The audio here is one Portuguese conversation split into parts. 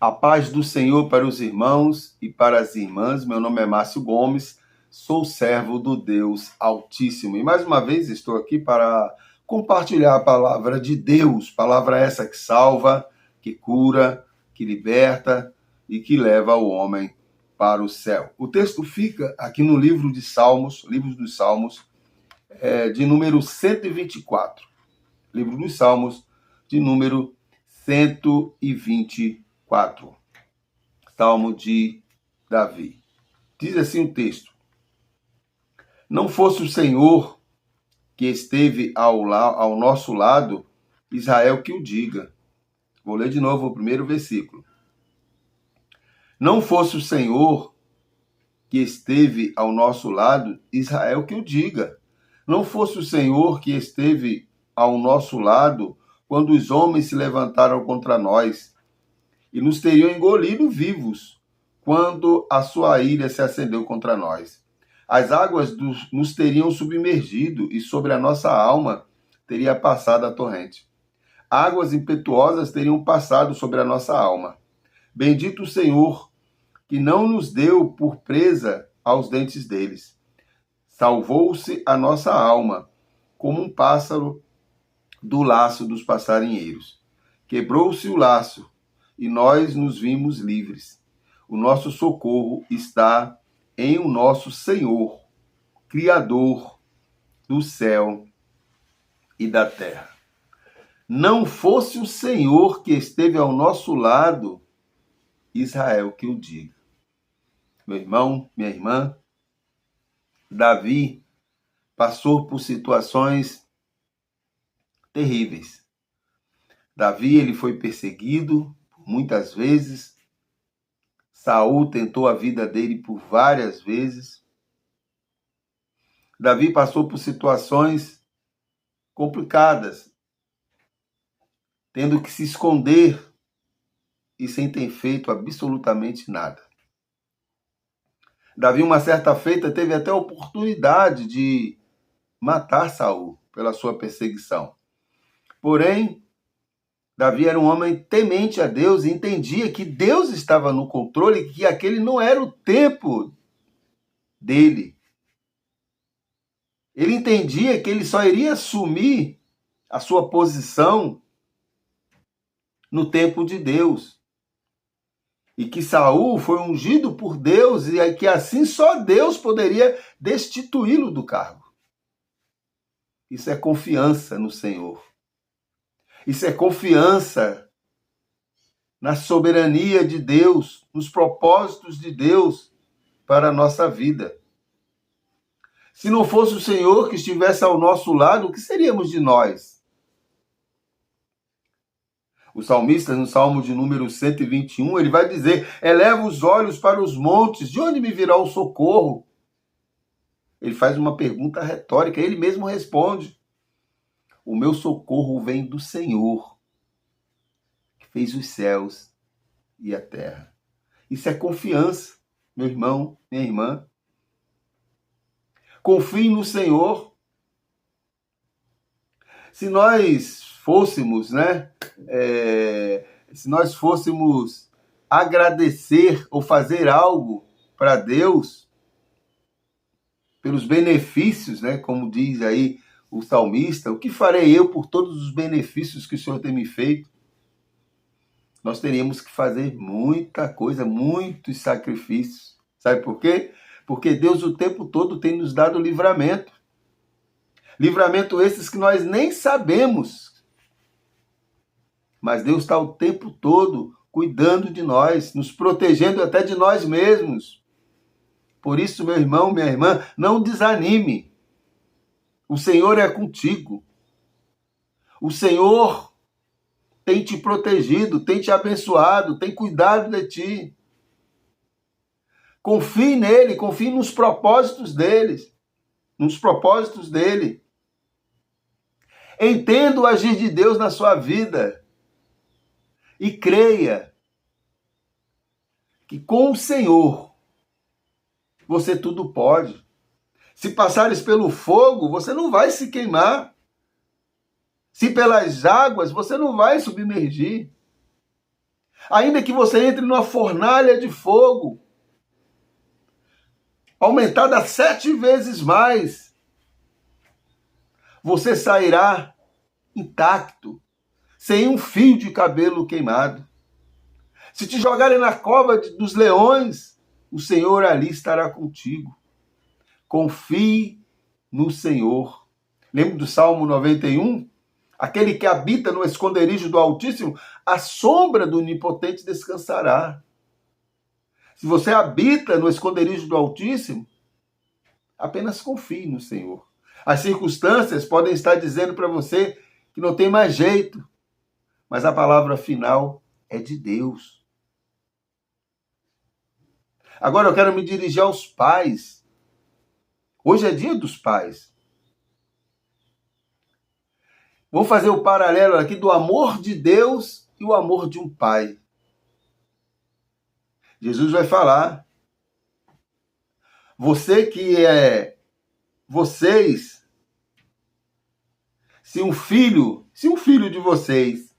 A paz do Senhor para os irmãos e para as irmãs. Meu nome é Márcio Gomes, sou servo do Deus Altíssimo. E mais uma vez estou aqui para compartilhar a palavra de Deus, palavra essa que salva, que cura, que liberta e que leva o homem para o céu. O texto fica aqui no livro de Salmos, livro dos Salmos, de número 124. Livro dos Salmos, de número 124. Salmo de Davi. Diz assim o texto: não fosse o Senhor que esteve ao nosso lado, Israel que o diga. Vou ler de novo o primeiro versículo. Não fosse o Senhor que esteve ao nosso lado, Israel que o diga. Não fosse o Senhor que esteve ao nosso lado quando os homens se levantaram contra nós e nos teriam engolido vivos quando a sua ira se acendeu contra nós. As águas nos teriam submergido e sobre a nossa alma teria passado a torrente. Águas impetuosas teriam passado sobre a nossa alma. Bendito o Senhor, que não nos deu por presa aos dentes deles. Salvou-se a nossa alma, como um pássaro do laço dos passarinheiros. Quebrou-se o laço, e nós nos vimos livres. O nosso socorro está em o nosso Senhor, Criador do céu e da terra. Não fosse o Senhor que esteve ao nosso lado, Israel que o diga. Meu irmão, minha irmã, Davi passou por situações terríveis. Davi, ele foi perseguido muitas vezes. Saul tentou a vida dele por várias vezes. Davi passou por situações complicadas, tendo que se esconder e sem ter feito absolutamente nada. Davi, uma certa feita, teve até a oportunidade de matar Saul pela sua perseguição. Porém, Davi era um homem temente a Deus e entendia que Deus estava no controle e que aquele não era o tempo dele. Ele entendia que ele só iria assumir a sua posição no tempo de Deus. E que Saul foi ungido por Deus e que assim só Deus poderia destituí-lo do cargo. Isso é confiança no Senhor. Isso é confiança na soberania de Deus, nos propósitos de Deus para a nossa vida. Se não fosse o Senhor que estivesse ao nosso lado, o que seríamos de nós? O salmista, no Salmo de número 121, ele vai dizer: eleva os olhos para os montes, de onde me virá o socorro? Ele faz uma pergunta retórica, ele mesmo responde: o meu socorro vem do Senhor, que fez os céus e a terra. Isso é confiança, meu irmão, minha irmã. Confie no Senhor. Se nós fôssemos, se nós fôssemos agradecer ou fazer algo para Deus, pelos benefícios, como diz aí o salmista, o que farei eu por todos os benefícios que o Senhor tem me feito? Nós teríamos que fazer muita coisa, muitos sacrifícios. Sabe por quê? Porque Deus o tempo todo tem nos dado livramento. Livramento esses que nós nem sabemos. Mas Deus está o tempo todo cuidando de nós, nos protegendo até de nós mesmos. Por isso, meu irmão, minha irmã, não desanime. O Senhor é contigo. O Senhor tem te protegido, tem te abençoado, tem cuidado de ti. Confie nele, confie nos propósitos dele. Entenda o agir de Deus na sua vida. E creia que com o Senhor você tudo pode. Se passares pelo fogo, você não vai se queimar. Se pelas águas, você não vai submergir. Ainda que você entre numa fornalha de fogo, aumentada 7 vezes mais, você sairá intacto, sem um fio de cabelo queimado. Se te jogarem na cova dos leões, o Senhor ali estará contigo. Confie no Senhor. Lembra do Salmo 91? Aquele que habita no esconderijo do Altíssimo, a sombra do Onipotente descansará. Se você habita no esconderijo do Altíssimo, apenas confie no Senhor. As circunstâncias podem estar dizendo para você que não tem mais jeito, mas a palavra final é de Deus. Agora eu quero me dirigir aos pais. Hoje é dia dos pais. Vou fazer o paralelo aqui do amor de Deus e o amor de um pai. Jesus vai falar: vocês, se um filho de vocês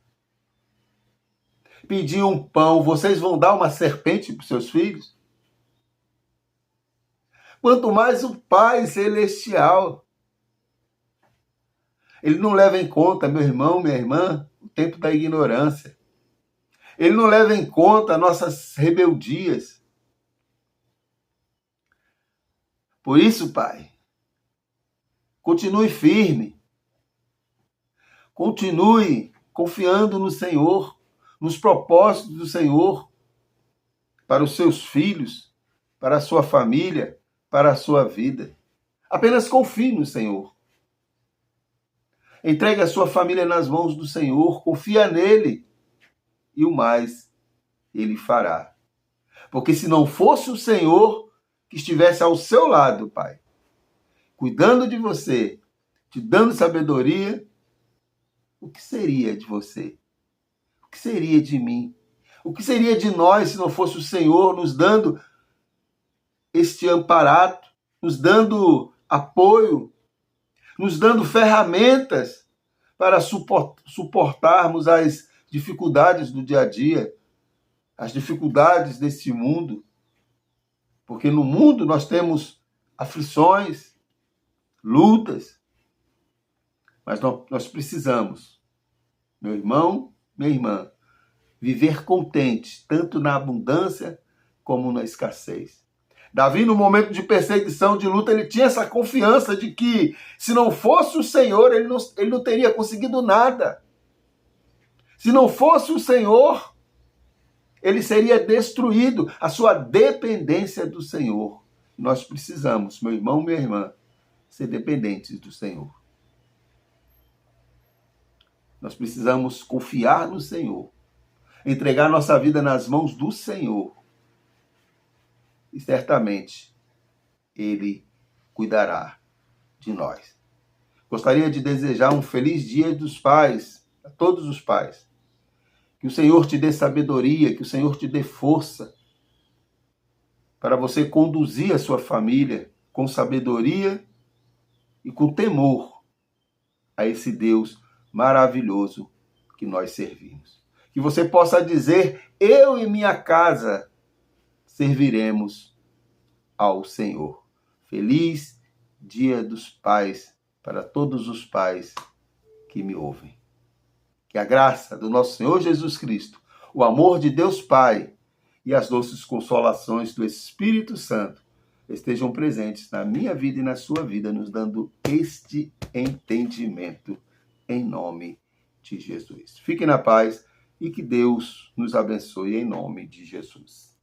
pedir um pão, vocês vão dar uma serpente para os seus filhos? Quanto mais o Pai Celestial. Ele não leva em conta, meu irmão, minha irmã, o tempo da ignorância. Ele não leva em conta nossas rebeldias. Por isso, Pai, continue firme. Continue confiando no Senhor, nos propósitos do Senhor, para os seus filhos, para a sua família, para a sua vida. Apenas confie no Senhor. Entregue a sua família nas mãos do Senhor, confia nele e o mais ele fará. Porque se não fosse o Senhor que estivesse ao seu lado, Pai, cuidando de você, te dando sabedoria, o que seria de você? O que seria de mim? O que seria de nós se não fosse o Senhor nos dando este amparato, nos dando apoio, nos dando ferramentas para suportarmos as dificuldades do dia a dia, as dificuldades desse mundo? Porque no mundo nós temos aflições, lutas, mas nós precisamos, meu irmão, minha irmã, viver contente, tanto na abundância como na escassez. Davi, no momento de perseguição, de luta, ele tinha essa confiança de que, se não fosse o Senhor, ele não teria conseguido nada. Se não fosse o Senhor, ele seria destruído. A sua dependência do Senhor. Nós precisamos, meu irmão, minha irmã, ser dependentes do Senhor. Nós precisamos confiar no Senhor, entregar nossa vida nas mãos do Senhor. E certamente Ele cuidará de nós. Gostaria de desejar um feliz Dia dos Pais, a todos os pais. Que o Senhor te dê sabedoria, que o Senhor te dê força para você conduzir a sua família com sabedoria e com temor a esse Deus maravilhoso que nós servimos. Que você possa dizer: eu e minha casa serviremos ao Senhor. Feliz Dia dos Pais para todos os pais que me ouvem. Que a graça do nosso Senhor Jesus Cristo, o amor de Deus Pai e as doces consolações do Espírito Santo estejam presentes na minha vida e na sua vida, nos dando este entendimento em nome de Jesus. Fiquem na paz e que Deus nos abençoe em nome de Jesus.